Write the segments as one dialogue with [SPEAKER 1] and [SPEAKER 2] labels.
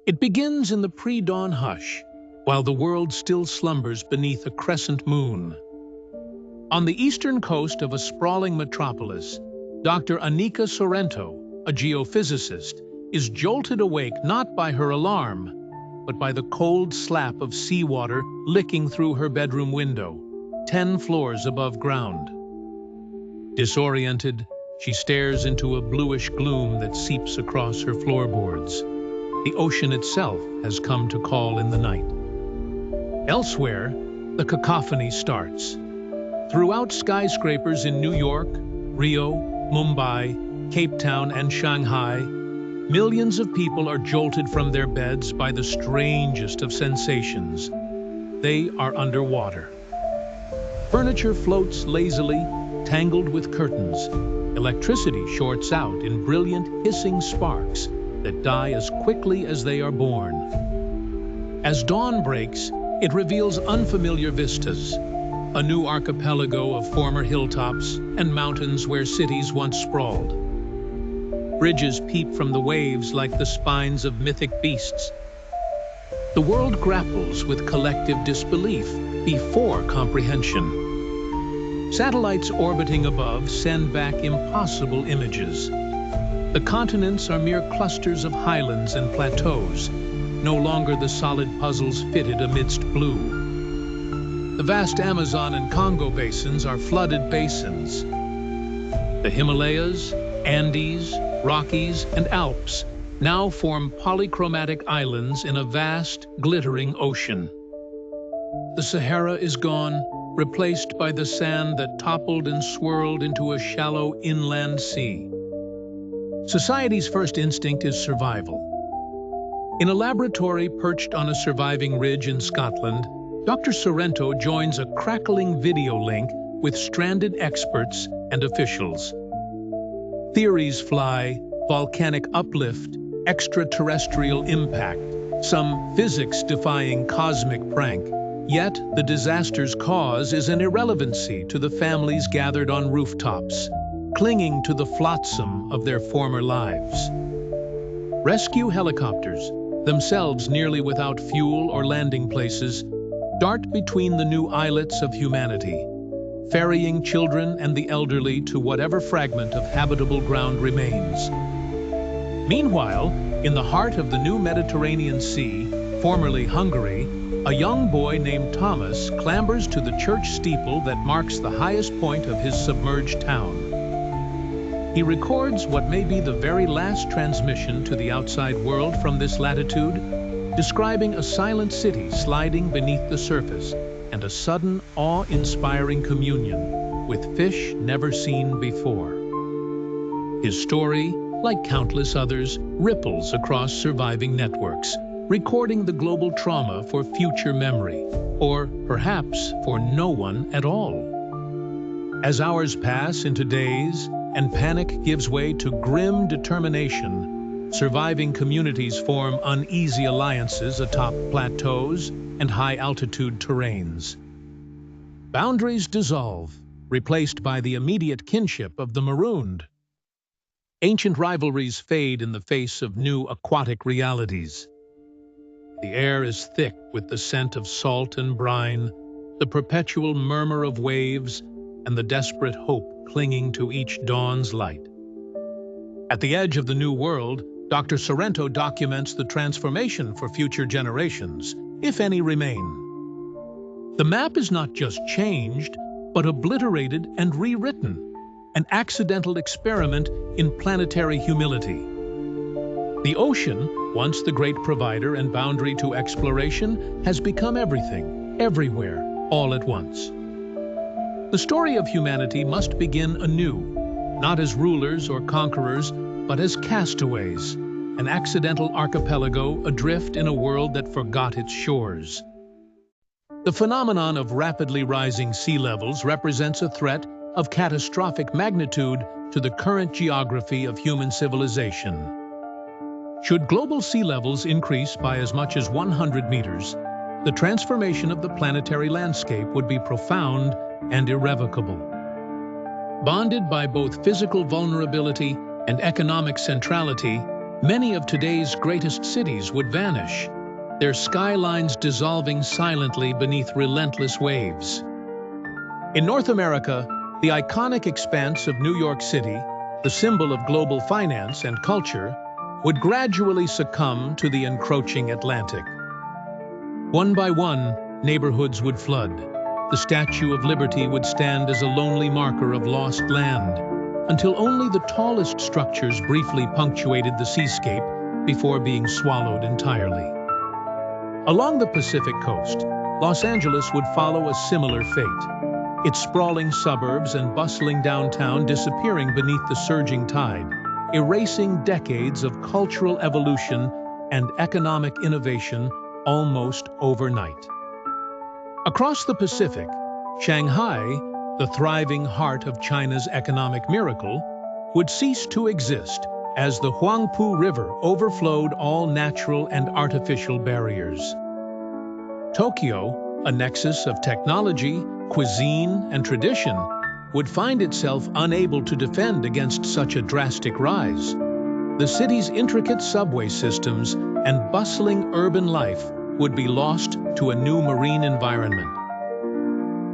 [SPEAKER 1] It begins in the pre-dawn hush, while the world still slumbers beneath a crescent moon. On the eastern coast of a sprawling metropolis, Dr. Anika Sorrento, a geophysicist, is jolted awake not by her alarm, but by the cold slap of seawater licking through her bedroom window, 10 floors above ground. Disoriented, she stares into a bluish gloom that seeps across her floorboards. The ocean itself has come to call in the night. Elsewhere, the cacophony starts. Throughout skyscrapers in New York, Rio, Mumbai, Cape Town, and Shanghai, millions of people are jolted from their beds by the strangest of sensations. They are underwater. Furniture floats lazily, tangled with curtains. Electricity shorts out in brilliant, hissing sparks that die as quickly as they are born. As dawn breaks, it reveals unfamiliar vistas, a new archipelago of former hilltops and mountains where cities once sprawled. Bridges peep from the waves like the spines of mythic beasts. The world grapples with collective disbelief before comprehension. Satellites orbiting above send back impossible images. The continents are mere clusters of highlands and plateaus, no longer the solid puzzles fitted amidst blue. The vast Amazon and Congo basins are flooded basins. The Himalayas, Andes, Rockies, and Alps now form polychromatic islands in a vast, glittering ocean. The Sahara is gone, replaced by the sand that toppled and swirled into a shallow inland sea. Society's first instinct is survival. In a laboratory perched on a surviving ridge in Scotland, Dr. Sorrento joins a crackling video link with stranded experts and officials. Theories fly: volcanic uplift, extraterrestrial impact, some physics-defying cosmic prank. Yet, the disaster's cause is an irrelevancy to the families gathered on rooftops, clinging to the flotsam of their former lives. Rescue helicopters, themselves nearly without fuel or landing places, dart between the new islets of humanity, ferrying children and the elderly to whatever fragment of habitable ground remains. Meanwhile, in the heart of the new Mediterranean Sea, formerly Hungary, a young boy named Thomas clambers to the church steeple that marks the highest point of his submerged town. He records what may be the very last transmission to the outside world from this latitude, describing a silent city sliding beneath the surface and a sudden, awe-inspiring communion with fish never seen before. His story, like countless others, ripples across surviving networks, recording the global trauma for future memory, or perhaps for no one at all. As hours pass into days, and panic gives way to grim determination, surviving communities form uneasy alliances atop plateaus and high-altitude terrains. Boundaries dissolve, replaced by the immediate kinship of the marooned. Ancient rivalries fade in the face of new aquatic realities. The air is thick with the scent of salt and brine, the perpetual murmur of waves, and the desperate hope clinging to each dawn's light. At the edge of the new world, Dr. Sorrento documents the transformation for future generations, if any remain. The map is not just changed, but obliterated and rewritten, an accidental experiment in planetary humility. The ocean, once the great provider and boundary to exploration, has become everything, everywhere, all at once. The story of humanity must begin anew, not as rulers or conquerors, but as castaways, an accidental archipelago adrift in a world that forgot its shores. The phenomenon of rapidly rising sea levels represents a threat of catastrophic magnitude to the current geography of human civilization. Should global sea levels increase by as much as 100 meters, the transformation of the planetary landscape would be profound and irrevocable. Bonded by both physical vulnerability and economic centrality, Many of today's greatest cities would vanish, their skylines dissolving silently beneath relentless waves. In North America, the iconic expanse of New York City, the symbol of global finance and culture, would gradually succumb to the encroaching Atlantic. One by one, neighborhoods would flood. The Statue of Liberty would stand as a lonely marker of lost land, until only the tallest structures briefly punctuated the seascape before being swallowed entirely. Along the Pacific coast, Los Angeles would follow a similar fate, its sprawling suburbs and bustling downtown disappearing beneath the surging tide, erasing decades of cultural evolution and economic innovation almost overnight. Across the Pacific, Shanghai, the thriving heart of China's economic miracle, would cease to exist as the Huangpu River overflowed all natural and artificial barriers. Tokyo, a nexus of technology, cuisine, and tradition, would find itself unable to defend against such a drastic rise. The city's intricate subway systems and bustling urban life would be lost to a new marine environment.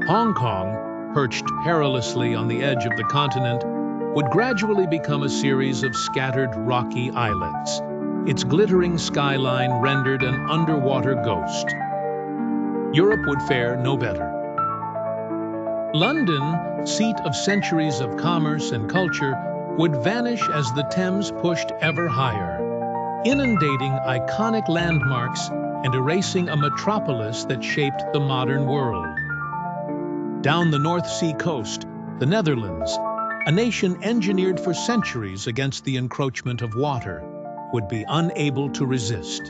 [SPEAKER 1] Hong Kong, perched perilously on the edge of the continent, would gradually become a series of scattered rocky islets, its glittering skyline rendered an underwater ghost. Europe would fare no better. London, seat of centuries of commerce and culture, would vanish as the Thames pushed ever higher, inundating iconic landmarks and erasing a metropolis that shaped the modern world. Down the North Sea coast, the Netherlands, a nation engineered for centuries against the encroachment of water, would be unable to resist.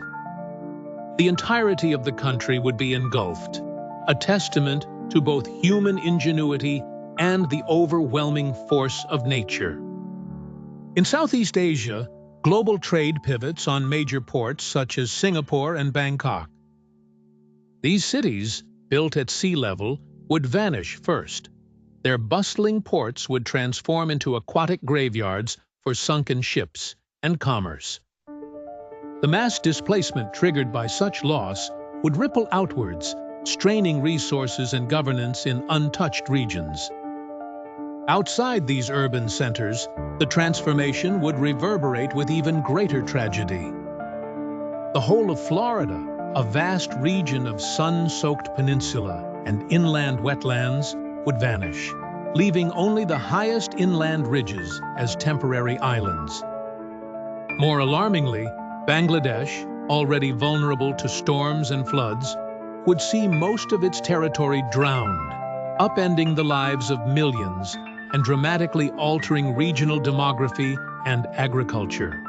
[SPEAKER 1] The entirety of the country would be engulfed, a testament to both human ingenuity and the overwhelming force of nature. In Southeast Asia, global trade pivots on major ports such as Singapore and Bangkok. These cities, built at sea level, would vanish first. Their bustling ports would transform into aquatic graveyards for sunken ships and commerce. The mass displacement triggered by such loss would ripple outwards, straining resources and governance in untouched regions. Outside these urban centers, the transformation would reverberate with even greater tragedy. The whole of Florida, a vast region of sun-soaked peninsula and inland wetlands, would vanish, leaving only the highest inland ridges as temporary islands. More alarmingly, Bangladesh, already vulnerable to storms and floods, would see most of its territory drowned, upending the lives of millions and dramatically altering regional demography and agriculture.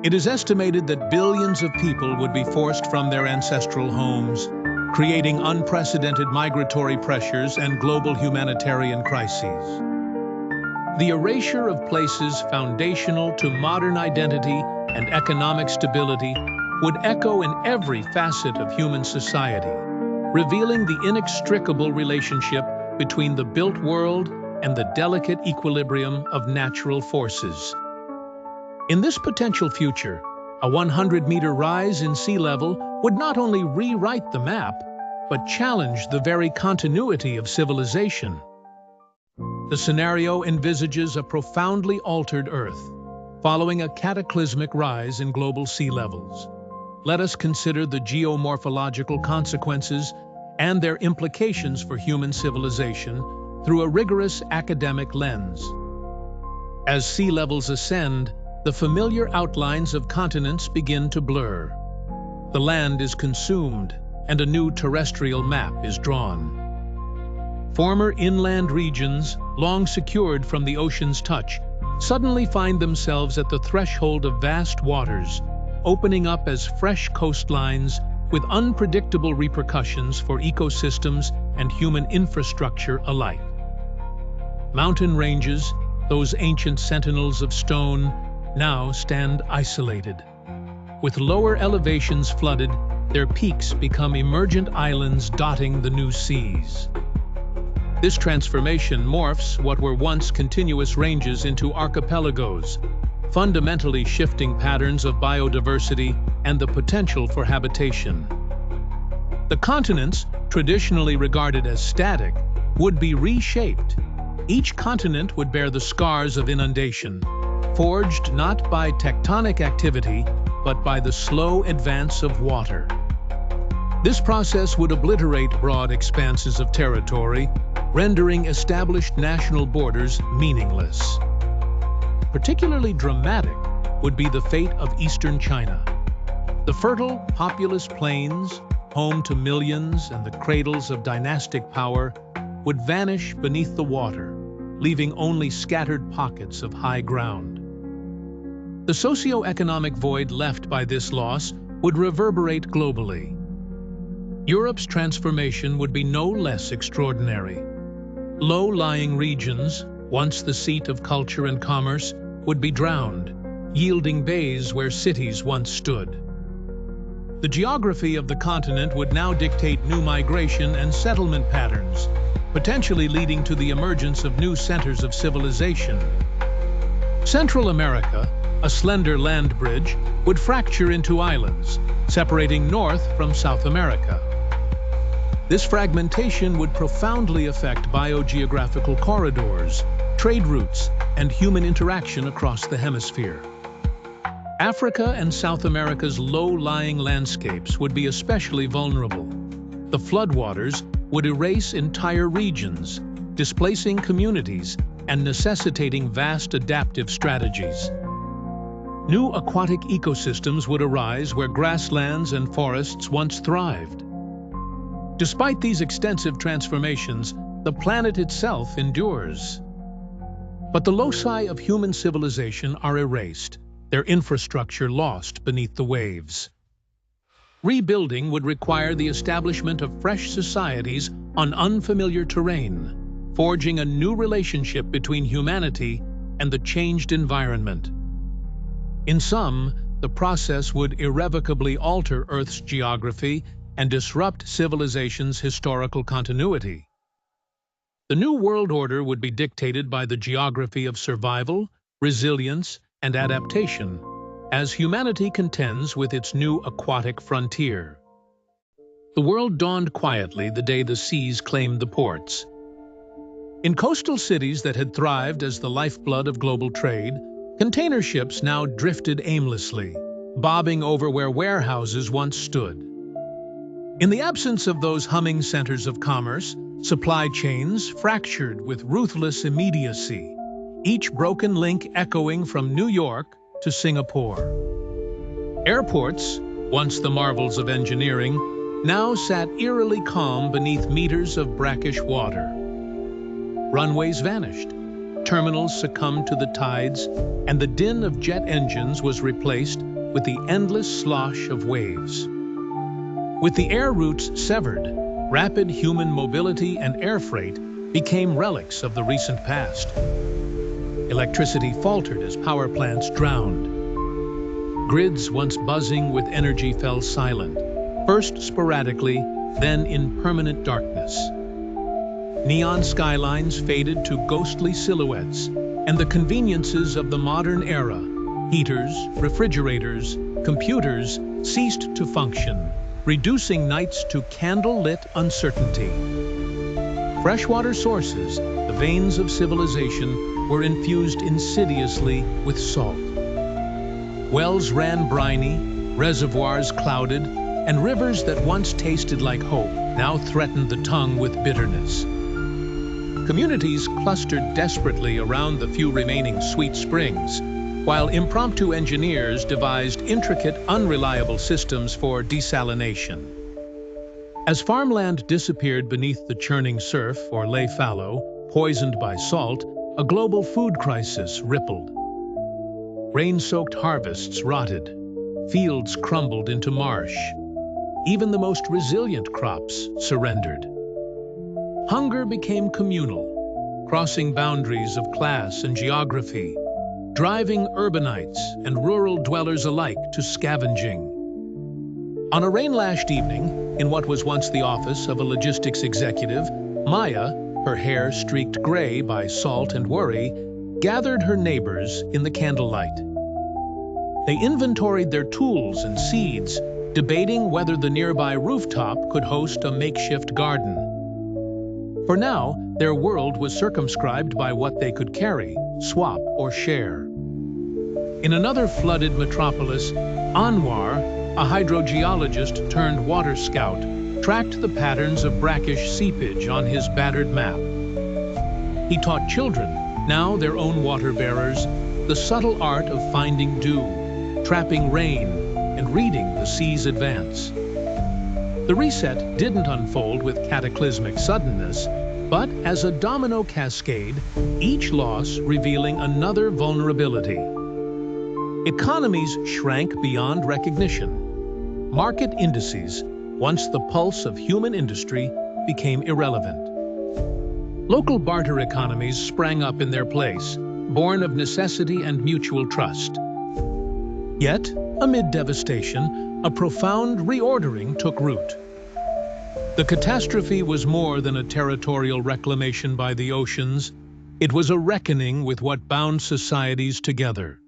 [SPEAKER 1] It is estimated that billions of people would be forced from their ancestral homes, creating unprecedented migratory pressures and global humanitarian crises. The erasure of places foundational to modern identity and economic stability would echo in every facet of human society, revealing the inextricable relationship between the built world and the delicate equilibrium of natural forces. In this potential future, a 100-meter rise in sea level would not only rewrite the map, but challenge the very continuity of civilization. The scenario envisages a profoundly altered Earth, following a cataclysmic rise in global sea levels. Let us consider the geomorphological consequences and their implications for human civilization through a rigorous academic lens. As sea levels ascend, the familiar outlines of continents begin to blur. The land is consumed, and a new terrestrial map is drawn. Former inland regions, long secured from the ocean's touch, suddenly find themselves at the threshold of vast waters, opening up as fresh coastlines with unpredictable repercussions for ecosystems and human infrastructure alike. Mountain ranges, those ancient sentinels of stone, now stand isolated. With lower elevations flooded, their peaks become emergent islands dotting the new seas. This transformation morphs what were once continuous ranges into archipelagos, fundamentally shifting patterns of biodiversity and the potential for habitation. The continents, traditionally regarded as static, would be reshaped. Each continent would bear the scars of inundation, forged not by tectonic activity, but by the slow advance of water. This process would obliterate broad expanses of territory, rendering established national borders meaningless. Particularly dramatic would be the fate of eastern China. The fertile, populous plains, home to millions and the cradles of dynastic power, would vanish beneath the water, leaving only scattered pockets of high ground. The socio-economic void left by this loss would reverberate globally. Europe's transformation would be no less extraordinary. Low-lying regions, once the seat of culture and commerce, would be drowned, yielding bays where cities once stood. The geography of the continent would now dictate new migration and settlement patterns, potentially leading to the emergence of new centers of civilization. Central America, a slender land bridge, would fracture into islands, separating North from South America. This fragmentation would profoundly affect biogeographical corridors, trade routes, and human interaction across the hemisphere. Africa and South America's low-lying landscapes would be especially vulnerable. The floodwaters would erase entire regions, displacing communities and necessitating vast adaptive strategies. New aquatic ecosystems would arise where grasslands and forests once thrived. Despite these extensive transformations, the planet itself endures. But the loci of human civilization are erased, their infrastructure lost beneath the waves. Rebuilding would require the establishment of fresh societies on unfamiliar terrain, forging a new relationship between humanity and the changed environment. In sum, the process would irrevocably alter Earth's geography and disrupt civilization's historical continuity. The new world order would be dictated by the geography of survival, resilience, and adaptation, as humanity contends with its new aquatic frontier. The world dawned quietly the day the seas claimed the ports. In coastal cities that had thrived as the lifeblood of global trade, container ships now drifted aimlessly, bobbing over where warehouses once stood. In the absence of those humming centers of commerce, supply chains fractured with ruthless immediacy, each broken link echoing from New York to Singapore. Airports, once the marvels of engineering, now sat eerily calm beneath meters of brackish water. Runways vanished, terminals succumbed to the tides, and the din of jet engines was replaced with the endless slosh of waves. With the air routes severed, rapid human mobility and air freight became relics of the recent past. Electricity faltered as power plants drowned. Grids once buzzing with energy fell silent, first sporadically, then in permanent darkness. Neon skylines faded to ghostly silhouettes, and the conveniences of the modern era, heaters, refrigerators, computers, ceased to function, reducing nights to candle-lit uncertainty. Freshwater sources, the veins of civilization, were infused insidiously with salt. Wells ran briny, reservoirs clouded, and rivers that once tasted like hope now threatened the tongue with bitterness. Communities clustered desperately around the few remaining sweet springs, while impromptu engineers devised intricate, unreliable systems for desalination. As farmland disappeared beneath the churning surf or lay fallow, poisoned by salt, a global food crisis rippled. Rain-soaked harvests rotted, fields crumbled into marsh. Even the most resilient crops surrendered. Hunger became communal, crossing boundaries of class and geography, driving urbanites and rural dwellers alike to scavenging. On a rain-lashed evening, in what was once the office of a logistics executive, Maya, her hair streaked gray by salt and worry, gathered her neighbors in the candlelight. They inventoried their tools and seeds, debating whether the nearby rooftop could host a makeshift garden. For now, their world was circumscribed by what they could carry, swap, or share. In another flooded metropolis, Anwar, a hydrogeologist turned water scout, tracked the patterns of brackish seepage on his battered map. He taught children, now their own water bearers, the subtle art of finding dew, trapping rain, and reading the sea's advance. The reset didn't unfold with cataclysmic suddenness, but as a domino cascade, each loss revealing another vulnerability. Economies shrank beyond recognition. Market indices, once the pulse of human industry, became irrelevant. Local barter economies sprang up in their place, born of necessity and mutual trust. Yet, amid devastation, a profound reordering took root. The catastrophe was more than a territorial reclamation by the oceans. It was a reckoning with what bound societies together.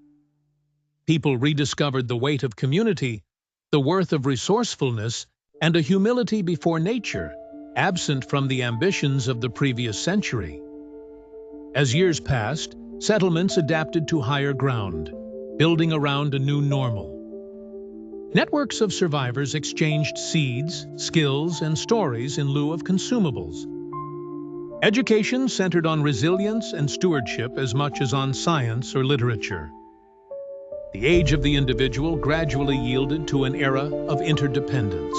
[SPEAKER 1] People rediscovered the weight of community, the worth of resourcefulness, and a humility before nature, absent from the ambitions of the previous century. As years passed, settlements adapted to higher ground, building around a new normal. Networks of survivors exchanged seeds, skills, and stories in lieu of consumables. Education centered on resilience and stewardship as much as on science or literature. The age of the individual gradually yielded to an era of interdependence.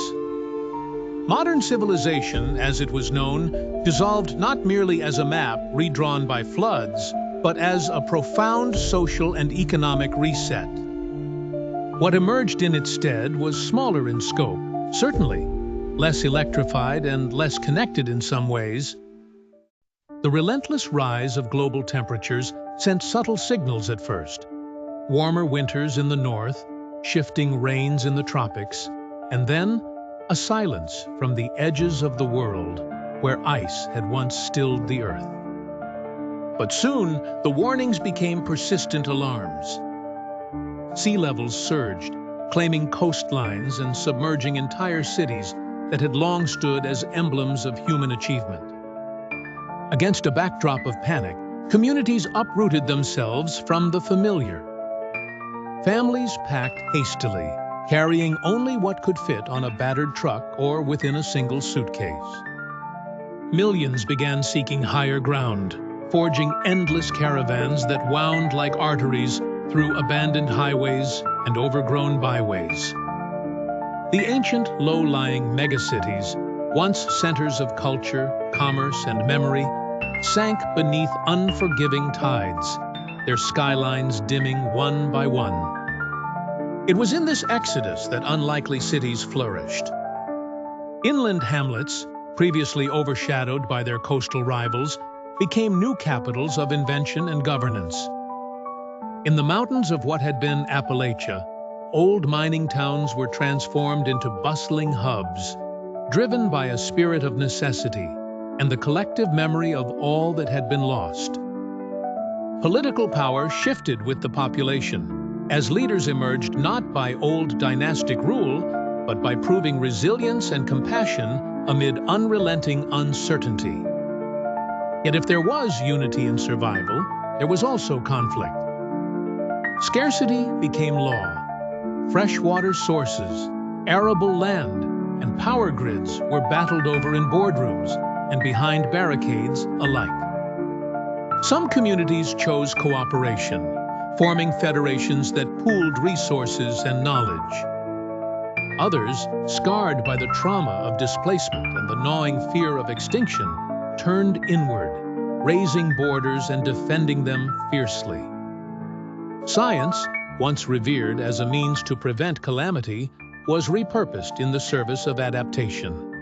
[SPEAKER 1] Modern civilization, as it was known, dissolved not merely as a map redrawn by floods, but as a profound social and economic reset. What emerged in its stead was smaller in scope, certainly, less electrified and less connected in some ways. The relentless rise of global temperatures sent subtle signals at first. Warmer winters in the north, shifting rains in the tropics, and then a silence from the edges of the world where ice had once stilled the earth. But soon, the warnings became persistent alarms. Sea levels surged, claiming coastlines and submerging entire cities that had long stood as emblems of human achievement. Against a backdrop of panic, communities uprooted themselves from the familiar. Families packed hastily, carrying only what could fit on a battered truck or within a single suitcase. Millions began seeking higher ground, forging endless caravans that wound like arteries through abandoned highways and overgrown byways. The ancient, low-lying megacities, once centers of culture, commerce, and memory, sank beneath unforgiving tides, their skylines dimming one by one. It was in this exodus that unlikely cities flourished. Inland hamlets, previously overshadowed by their coastal rivals, became new capitals of invention and governance. In the mountains of what had been Appalachia, old mining towns were transformed into bustling hubs, driven by a spirit of necessity and the collective memory of all that had been lost. Political power shifted with the population, as leaders emerged not by old dynastic rule, but by proving resilience and compassion amid unrelenting uncertainty. Yet if there was unity in survival, there was also conflict. Scarcity became law. Freshwater sources, arable land, and power grids were battled over in boardrooms and behind barricades alike. Some communities chose cooperation, forming federations that pooled resources and knowledge. Others, scarred by the trauma of displacement and the gnawing fear of extinction, turned inward, raising borders and defending them fiercely. Science, once revered as a means to prevent calamity, was repurposed in the service of adaptation.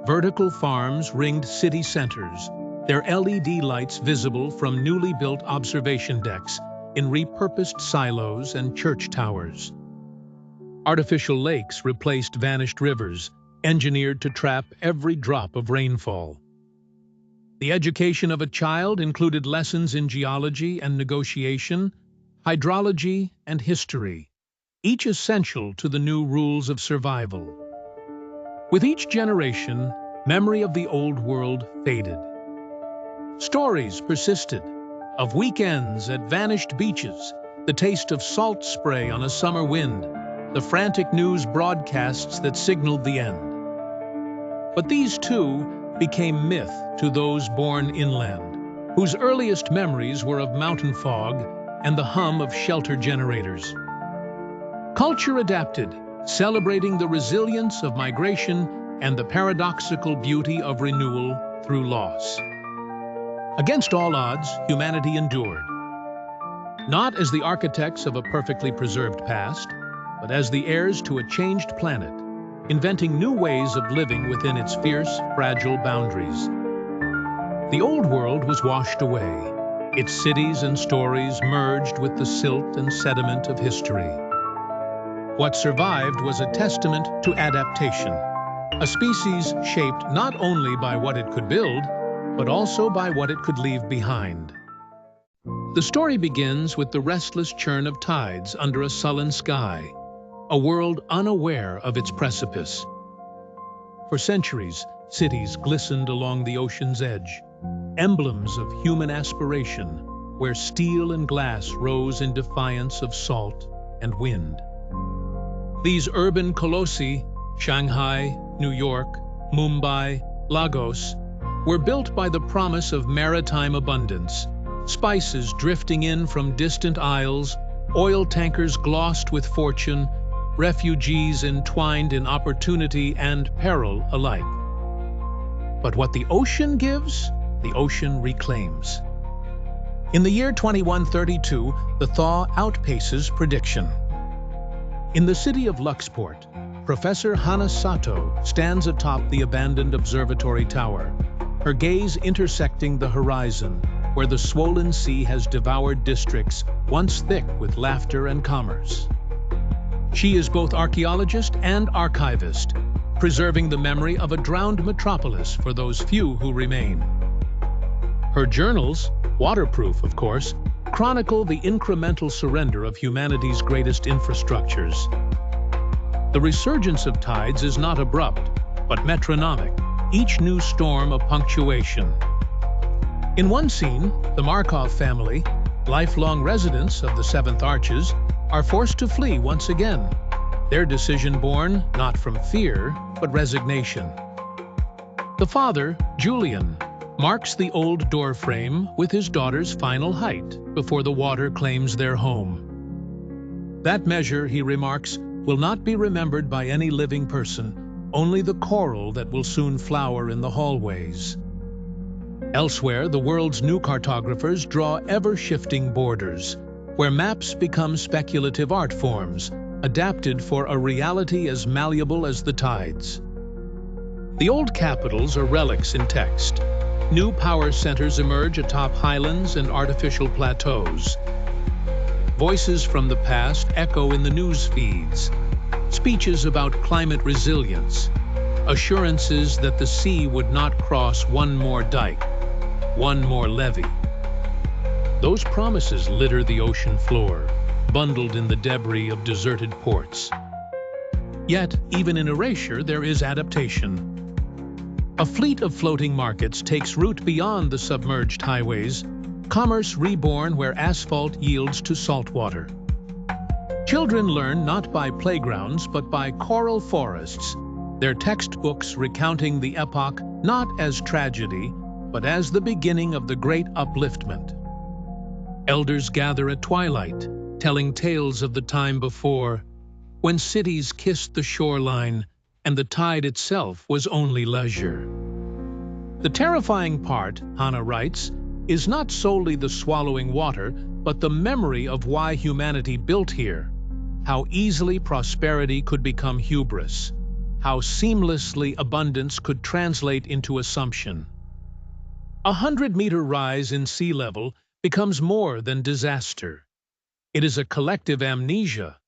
[SPEAKER 1] Vertical farms ringed city centers, their LED lights visible from newly built observation decks in repurposed silos and church towers. Artificial lakes replaced vanished rivers, engineered to trap every drop of rainfall. The education of a child included lessons in geology and negotiation, hydrology, and history, each essential to the new rules of survival. With each generation, memory of the old world faded. Stories persisted, of weekends at vanished beaches, the taste of salt spray on a summer wind, the frantic news broadcasts that signaled the end. But these too became myth to those born inland, whose earliest memories were of mountain fog and the hum of shelter generators. Culture adapted, celebrating the resilience of migration and the paradoxical beauty of renewal through loss. Against all odds, humanity endured. Not as the architects of a perfectly preserved past, but as the heirs to a changed planet, inventing new ways of living within its fierce, fragile boundaries. The old world was washed away, its cities and stories merged with the silt and sediment of history. What survived was a testament to adaptation, a species shaped not only by what it could build, but also by what it could leave behind. The story begins with the restless churn of tides under a sullen sky, a world unaware of its precipice. For centuries, cities glistened along the ocean's edge, emblems of human aspiration, where steel and glass rose in defiance of salt and wind. These urban colossi, Shanghai, New York, Mumbai, Lagos, were built by the promise of maritime abundance, spices drifting in from distant isles, oil tankers glossed with fortune, refugees entwined in opportunity and peril alike. But what the ocean gives, the ocean reclaims. In the year 2132, the thaw outpaces prediction. In the city of Luxport, Professor Hana Sato stands atop the abandoned observatory tower, her gaze intersecting the horizon, where the swollen sea has devoured districts once thick with laughter and commerce. She is both archaeologist and archivist, preserving the memory of a drowned metropolis for those few who remain. Her journals, waterproof of course, chronicle the incremental surrender of humanity's greatest infrastructures. The resurgence of tides is not abrupt, but metronomic, each new storm a punctuation. In one scene, the Markov family, lifelong residents of the Seventh Arches, are forced to flee once again, their decision born not from fear, but resignation. The father, Julian, marks the old doorframe with his daughter's final height before the water claims their home. That measure, he remarks, will not be remembered by any living person, only the coral that will soon flower in the hallways. Elsewhere, the world's new cartographers draw ever-shifting borders, where maps become speculative art forms, adapted for a reality as malleable as the tides. The old capitals are relics in text. New power centers emerge atop highlands and artificial plateaus. Voices from the past echo in the news feeds. Speeches about climate resilience. Assurances that the sea would not cross one more dike, one more levee. Those promises litter the ocean floor, bundled in the debris of deserted ports. Yet, even in erasure, there is adaptation. A fleet of floating markets takes route beyond the submerged highways, commerce reborn where asphalt yields to saltwater. Children learn not by playgrounds but by coral forests, their textbooks recounting the epoch not as tragedy, but as the beginning of the great upliftment. Elders gather at twilight, telling tales of the time before, when cities kissed the shoreline and the tide itself was only leisure. The terrifying part, Hana writes, is not solely the swallowing water, but the memory of why humanity built here, how easily prosperity could become hubris, how seamlessly abundance could translate into assumption. 100-meter rise in sea level becomes more than disaster. It is a collective amnesia,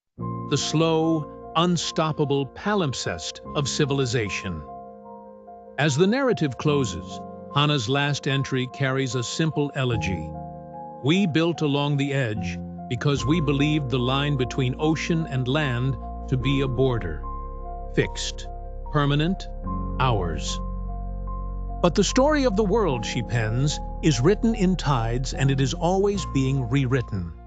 [SPEAKER 1] the slow, unstoppable palimpsest of civilization. As the narrative closes, Hana's last entry carries a simple elegy. We built along the edge, because we believed the line between ocean and land to be a border. Fixed, permanent, ours. But the story of the world, she pens, is written in tides, and it is always being rewritten.